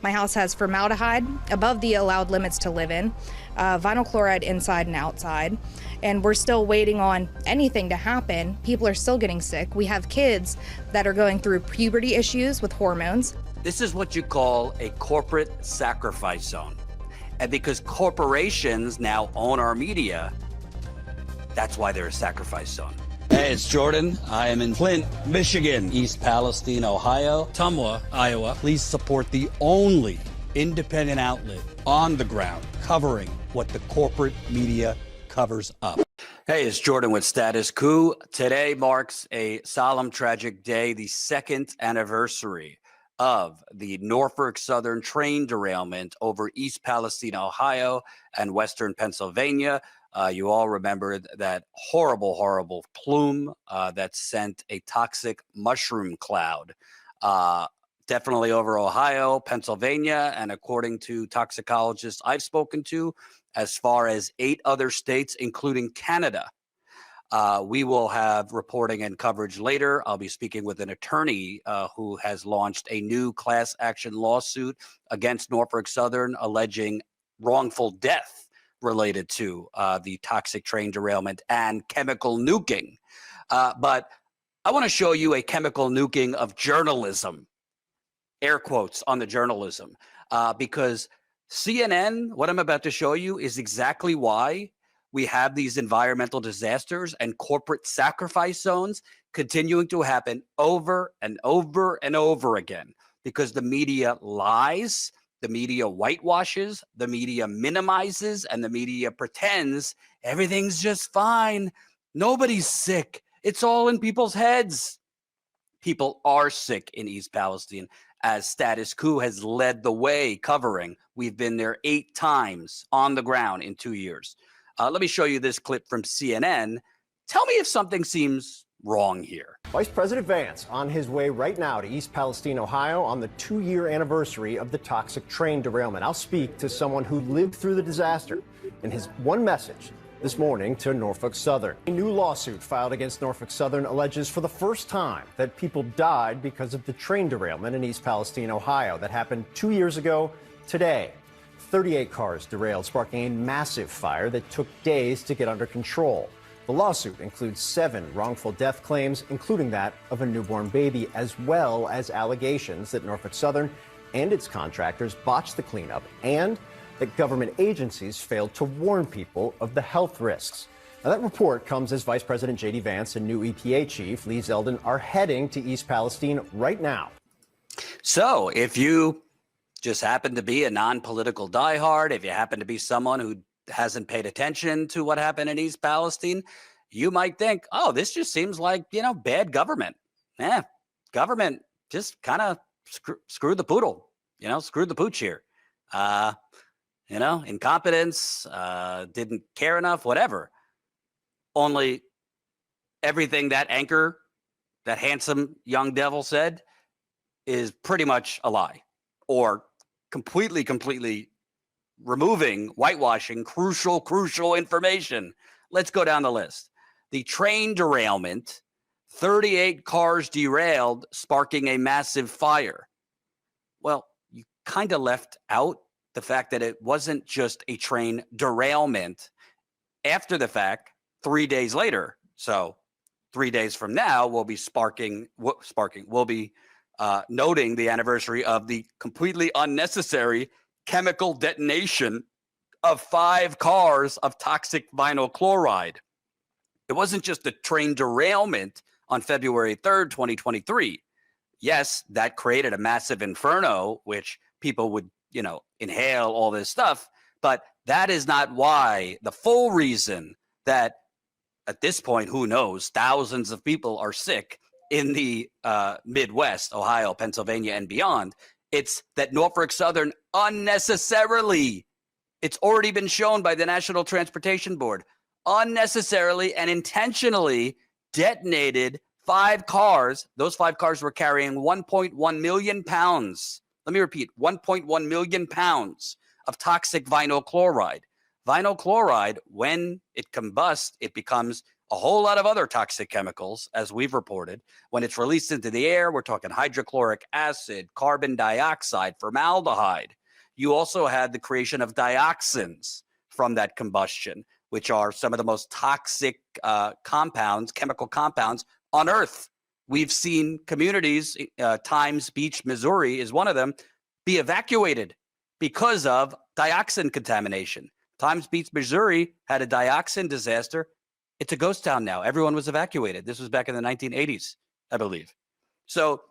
My house has formaldehyde above the allowed limits to live in, vinyl chloride inside and outside, and we're still waiting on anything to happen. People are still getting sick. We have kids that are going through puberty issues with hormones. This is what you call a corporate sacrifice zone. And because corporations now own our media, that's why they're a sacrifice zone. Hey, it's Jordan. I am in Flint, Michigan, East Palestine, Ohio, Tumwa, Iowa. Please support the only independent outlet on the ground covering what the corporate media covers up. Hey, it's Jordan with Status Coup. Today marks a solemn, tragic day, the second anniversary of the Norfolk Southern train derailment over East Palestine, Ohio, and Western Pennsylvania. You all remember that horrible, horrible plume that sent a toxic mushroom cloud definitely over Ohio, Pennsylvania, and according to toxicologists I've spoken to, as far as 8 other states, including Canada. We will have reporting and coverage later. I'll be speaking with an attorney who has launched a new class action lawsuit against Norfolk Southern alleging wrongful death related to the toxic train derailment and chemical nuking. But I want to show you a chemical nuking of journalism, air quotes on the journalism, because CNN, what I'm about to show you, is exactly why we have these environmental disasters and corporate sacrifice zones continuing to happen over and over and over again, because the media lies, the media whitewashes, the media minimizes, and the media pretends everything's just fine. Nobody's sick. It's all in people's heads. People are sick in East Palestine, as Status Coup has led the way covering. We've been there 8 times on the ground in 2 years. Let me show you this clip from CNN. Tell me if something seems wrong here. Vice President Vance on his way right now to East Palestine, Ohio, on the 2-year anniversary of the toxic train derailment. I'll speak to someone who lived through the disaster in his one message this morning to Norfolk Southern. A new lawsuit filed against Norfolk Southern alleges for the first time that people died because of the train derailment in East Palestine, Ohio, that happened 2 years ago today. 38 cars derailed, sparking a massive fire that took days to get under control. The lawsuit includes 7 wrongful death claims, including that of a newborn baby, as well as allegations that Norfolk Southern and its contractors botched the cleanup and that government agencies failed to warn people of the health risks. Now, that report comes as Vice President J.D. Vance and new EPA Chief Lee Zeldin are heading to East Palestine right now. So if you just happen to be a non-political diehard, if you happen to be someone who hasn't paid attention to what happened in East Palestine, you might think, oh, this just seems like, bad government. Government just kind of screwed the poodle, screwed the pooch here. Incompetence, didn't care enough, whatever. Only everything that anchor, that handsome young devil said is pretty much a lie, or completely removing, whitewashing crucial information. Let's go down the list. The train derailment, 38 cars derailed, sparking a massive fire. Well, you kind of left out the fact that it wasn't just a train derailment. After the fact, 3 days later, so 3 days from now, we'll be noting the anniversary of the completely unnecessary chemical detonation of 5 cars of toxic vinyl chloride. It wasn't just a train derailment on February 3rd, 2023. Yes, that created a massive inferno, which people would, inhale all this stuff. But that is not why, the full reason that at this point, who knows, thousands of people are sick in the Midwest, Ohio, Pennsylvania, and beyond. It's that Norfolk Southern unnecessarily, it's already been shown by the National Transportation Board, unnecessarily and intentionally detonated 5 cars. Those 5 cars were carrying 1.1 million pounds. Let me repeat, 1.1 million pounds of toxic vinyl chloride. Vinyl chloride, when it combusts, it becomes a whole lot of other toxic chemicals, as we've reported. When it's released into the air, we're talking hydrochloric acid, carbon dioxide, formaldehyde. You also had the creation of dioxins from that combustion, which are some of the most toxic compounds, chemical compounds on Earth. We've seen communities, Times Beach, Missouri is one of them, be evacuated because of dioxin contamination. Times Beach, Missouri had a dioxin disaster. It's a ghost town now. Everyone was evacuated. This was back in the 1980s, I believe. So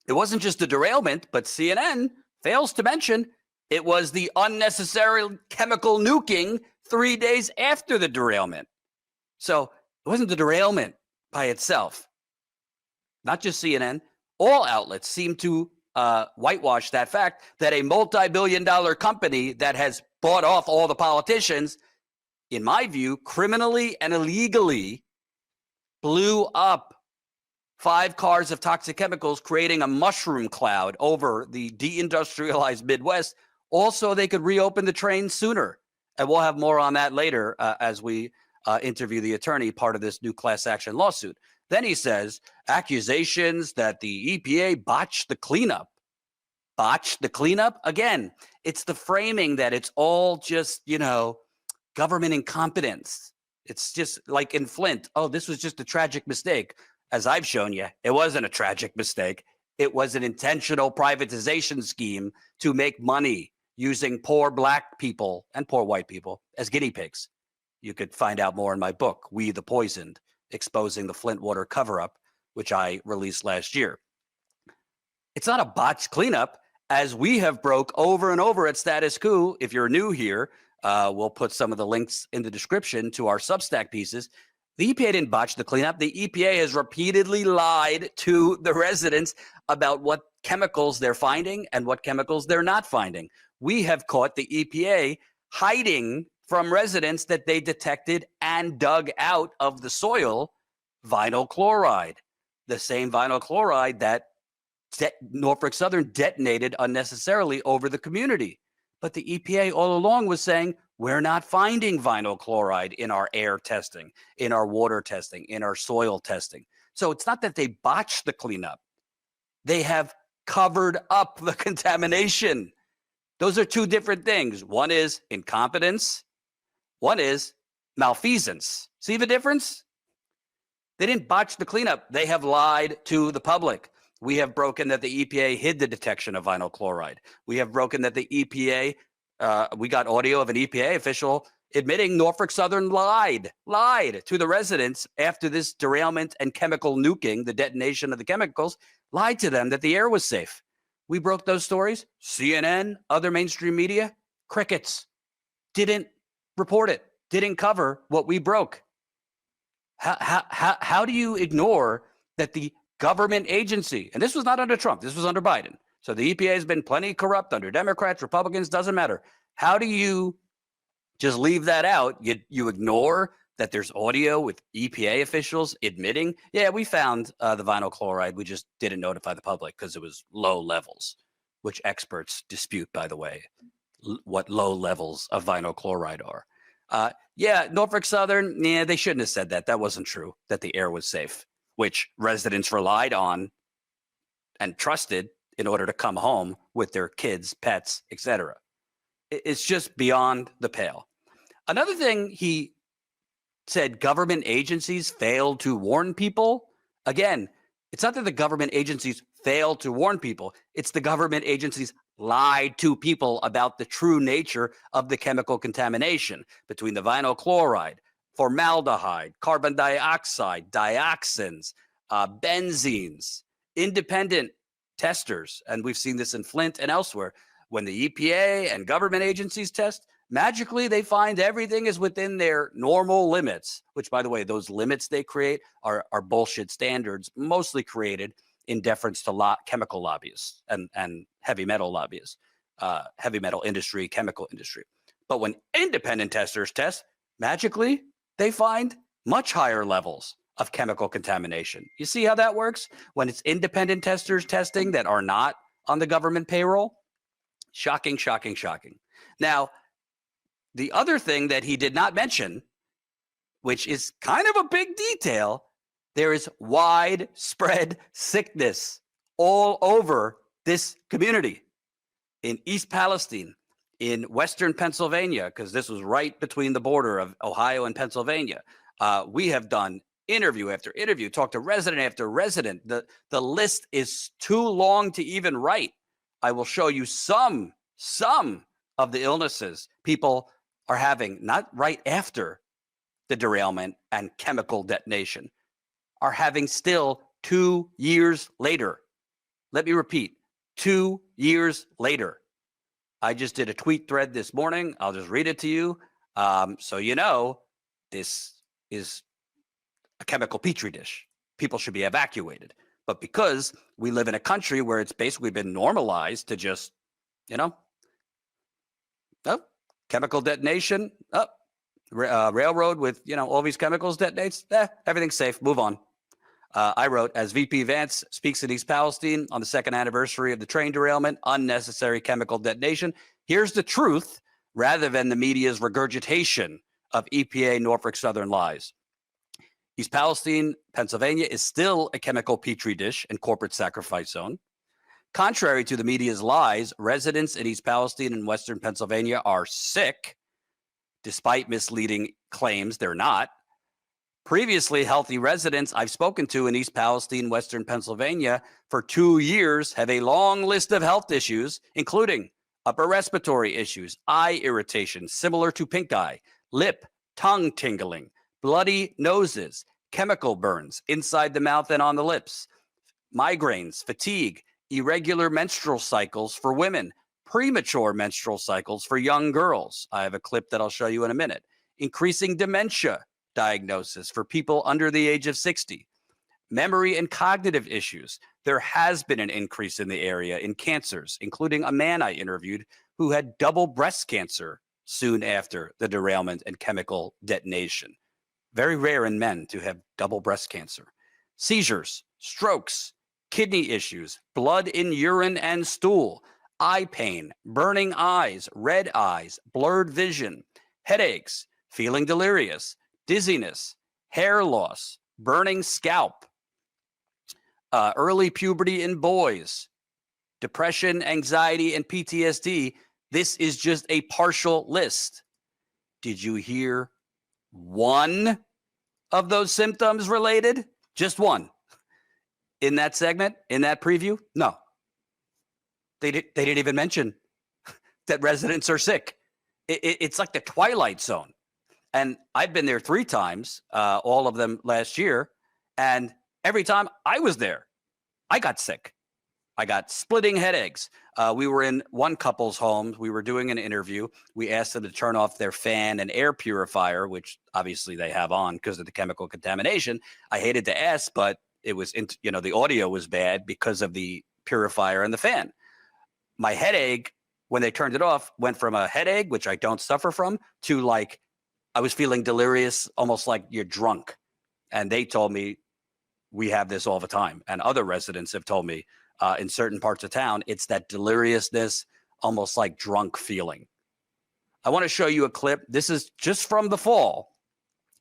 it wasn't just a derailment, but CNN fails to mention it was the unnecessary chemical nuking 3 days after the derailment. So it wasn't the derailment by itself. Not just CNN. All outlets seem to whitewash that fact that a multi-billion-dollar company that has bought off all the politicians, in my view, criminally and illegally blew up 5 cars of toxic chemicals, creating a mushroom cloud over the deindustrialized Midwest. Also, they could reopen the train sooner. And we'll have more on that later as we interview the attorney, part of this new class action lawsuit. Then he says accusations that the EPA botched the cleanup. Botched the cleanup? Again, it's the framing that it's all just, government incompetence. It's just like in Flint. Oh, this was just a tragic mistake. As I've shown you, it wasn't a tragic mistake. It was an intentional privatization scheme to make money using poor black people and poor white people as guinea pigs. You could find out more in my book, We the Poisoned, exposing the Flint water cover-up, which I released last year. It's not a botched cleanup, as we have broke over and over at Status Coup. If you're new here, we'll put some of the links in the description to our Substack pieces. The EPA didn't botch the cleanup. The EPA has repeatedly lied to the residents about what chemicals they're finding and what chemicals they're not finding. We have caught the EPA hiding from residents that they detected and dug out of the soil vinyl chloride, the same vinyl chloride that Norfolk Southern detonated unnecessarily over the community. But the EPA all along was saying, we're not finding vinyl chloride in our air testing, in our water testing, in our soil testing. So it's not that they botched the cleanup. They have covered up the contamination. Those are two different things. One is incompetence. One is malfeasance. See the difference? They didn't botch the cleanup. They have lied to the public. We have broken that the EPA hid the detection of vinyl chloride. We have broken that the EPA, we got audio of an EPA official admitting Norfolk Southern lied to the residents after this derailment and chemical nuking, the detonation of the chemicals, lied to them that the air was safe. We broke those stories. CNN, other mainstream media, crickets. Didn't report it, didn't cover what we broke. How do you ignore that the government agency, and this was not under Trump, this was under Biden. So the EPA has been plenty corrupt under Democrats, Republicans, doesn't matter. How do you just leave that out? You ignore that there's audio with EPA officials admitting, yeah, we found the vinyl chloride. We just didn't notify the public because it was low levels, which experts dispute, by the way, what low levels of vinyl chloride are. Norfolk Southern, they shouldn't have said that. That wasn't true, that the air was safe, which residents relied on and trusted in order to come home with their kids, pets, etc. It's just beyond the pale. Another thing he said, government agencies failed to warn people. Again, it's not that the government agencies failed to warn people. It's the government agencies lied to people about the true nature of the chemical contamination between the vinyl chloride, formaldehyde, carbon dioxide, dioxins, benzenes. Independent testers, and we've seen this in Flint and elsewhere, when the EPA and government agencies test, magically they find everything is within their normal limits, which, by the way, those limits they create are bullshit standards, mostly created in deference to chemical lobbyists and heavy metal lobbyists, heavy metal industry, chemical industry. But when independent testers test, magically they find much higher levels of chemical contamination. You see how that works? When it's independent testers testing that are not on the government payroll? Shocking, shocking, shocking. Now, the other thing that he did not mention which is kind of a big detail, there is widespread sickness all over this community in East Palestine, in Western Pennsylvania, because this was right between the border of Ohio and Pennsylvania. We have done interview after interview, talked to resident after resident. The list is too long to even write. I will show you some of the illnesses people are having, not right after the derailment and chemical detonation, are having still 2 years later. Let me repeat, 2 years later. I just did a tweet thread this morning. I'll just read it to you. So you know, this is a chemical petri dish. People should be evacuated. But because we live in a country where it's basically been normalized to just, chemical detonation, railroad with, all these chemicals detonates, everything's safe, move on. I wrote, as VP Vance speaks in East Palestine on the second anniversary of the train derailment, unnecessary chemical detonation. Here's the truth rather than the media's regurgitation of EPA Norfolk Southern lies. East Palestine, Pennsylvania is still a chemical petri dish and corporate sacrifice zone. Contrary to the media's lies, residents in East Palestine and Western Pennsylvania are sick, despite misleading claims they're not. Previously healthy residents I've spoken to in East Palestine, Western Pennsylvania for 2 years have a long list of health issues, including upper respiratory issues, eye irritation similar to pink eye, lip, tongue tingling, bloody noses, chemical burns inside the mouth and on the lips, migraines, fatigue, irregular menstrual cycles for women, premature menstrual cycles for young girls. I have a clip that I'll show you in a minute. Increasing dementia diagnosis for people under the age of 60. Memory and cognitive issues. There has been an increase in the area in cancers, including a man I interviewed who had double breast cancer soon after the derailment and chemical detonation. Very rare in men to have double breast cancer. Seizures, strokes, kidney issues, blood in urine and stool, eye pain, burning eyes, red eyes, blurred vision, headaches, feeling delirious, dizziness, hair loss, burning scalp, early puberty in boys, depression, anxiety, and PTSD. This is just a partial list. Did you hear one of those symptoms related? Just one. In that segment, in that preview? No. They didn't even mention that residents are sick. It's like the Twilight Zone. And I've been there 3 times, all of them last year. And every time I was there, I got sick. I got splitting headaches. We were in one couple's home. We were doing an interview. We asked them to turn off their fan and air purifier, which obviously they have on because of the chemical contamination. I hated to ask, but it was, the audio was bad because of the purifier and the fan. My headache, when they turned it off, went from a headache, which I don't suffer from, to like, I was feeling delirious, almost like you're drunk. And they told me we have this all the time. And other residents have told me in certain parts of town, it's that deliriousness, almost like drunk feeling. I want to show you a clip. This is just from the fall.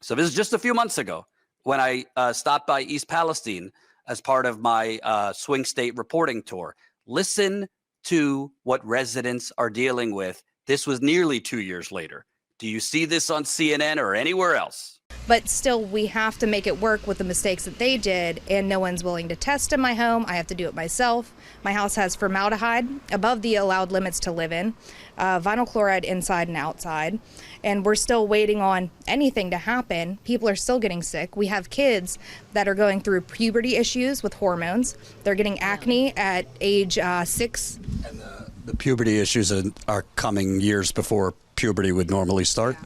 So this is just a few months ago when I stopped by East Palestine as part of my swing state reporting tour. Listen to what residents are dealing with. This was nearly 2 years later. Do you see this on CNN or anywhere else? But still, we have to make it work with the mistakes that they did, and no one's willing to test in my home. I have to do it myself. My house has formaldehyde above the allowed limits to live in, vinyl chloride inside and outside, and we're still waiting on anything to happen. People are still getting sick. We have kids that are going through puberty issues with hormones. They're getting acne at age 6. And the puberty issues are coming years before puberty would normally start?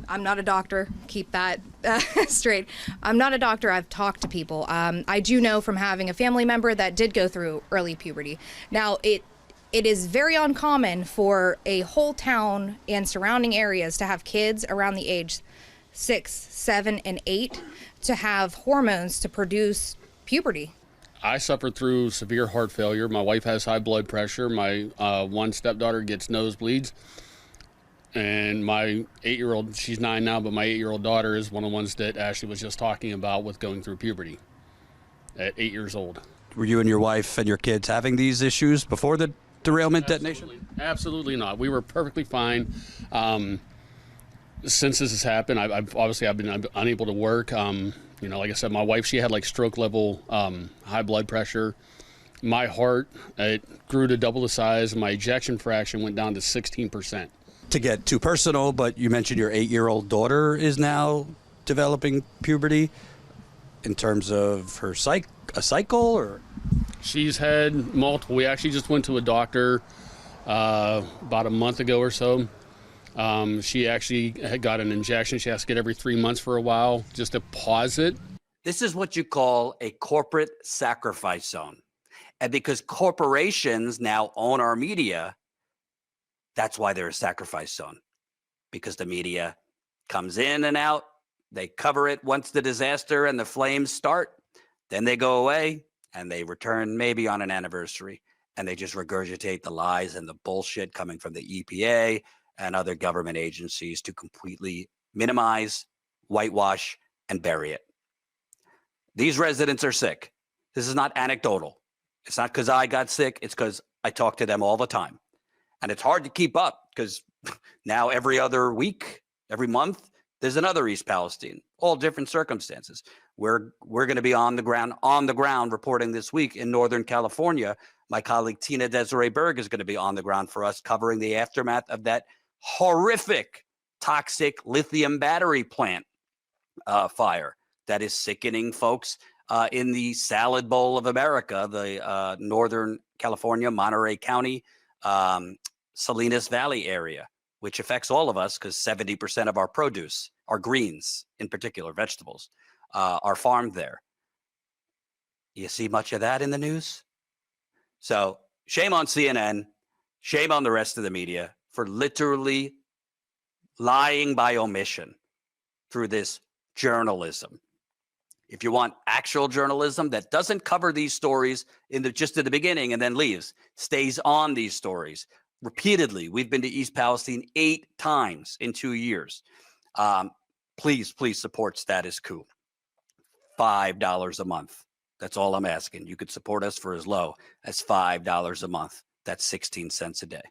I'm not a doctor. Keep that straight. I'm not a doctor. I've talked to people. I do know from having a family member that did go through early puberty. Now, it is very uncommon for a whole town and surrounding areas to have kids around the age 6, 7, and 8 to have hormones to produce puberty. I suffered through severe heart failure. My wife has high blood pressure. My one stepdaughter gets nosebleeds. And my 8-year-old, she's 9 now, but my 8-year-old daughter is one of the ones that Ashley was just talking about with going through puberty at 8 years old. Were you and your wife and your kids having these issues before the derailment detonation? Absolutely not. We were perfectly fine. Since this has happened, I've been unable to work. Like I said, my wife, she had like stroke level high blood pressure. My heart, it grew to double the size. My ejection fraction went down to 16%. To get too personal, but you mentioned your 8-year-old daughter is now developing puberty in terms of her a cycle, or? She's had multiple. We actually just went to a doctor about a month ago or so. She actually had got an injection she has to get every 3 months for a while just to pause it. This is what you call a corporate sacrifice zone. And because corporations now own our media, that's why they're a sacrifice zone. Because the media comes in and out, they cover it once the disaster and the flames start, then they go away and they return maybe on an anniversary, and they just regurgitate the lies and the bullshit coming from the EPA and other government agencies to completely minimize, whitewash, and bury it. These residents are sick. This is not anecdotal. It's not because I got sick. It's because I talk to them all the time. And it's hard to keep up because now every other week, every month, there's another East Palestine, all different circumstances. We're going to be on the ground reporting this week in Northern California. My colleague Tina Desiree Berg is going to be on the ground for us covering the aftermath of that horrific toxic lithium battery plant fire that is sickening folks in the salad bowl of America, the Northern California, Monterey County, Salinas Valley area, which affects all of us because 70% of our produce, our greens in particular, vegetables, are farmed there. You see much of that in the news? So shame on CNN, shame on the rest of the media for literally lying by omission through this journalism. If you want actual journalism that doesn't cover these stories just at the beginning and then leaves, stays on these stories repeatedly. We've been to East Palestine 8 times in 2 years. Please support Status Coup. $5 a month. That's all I'm asking. You could support us for as low as $5 a month. That's 16 cents a day.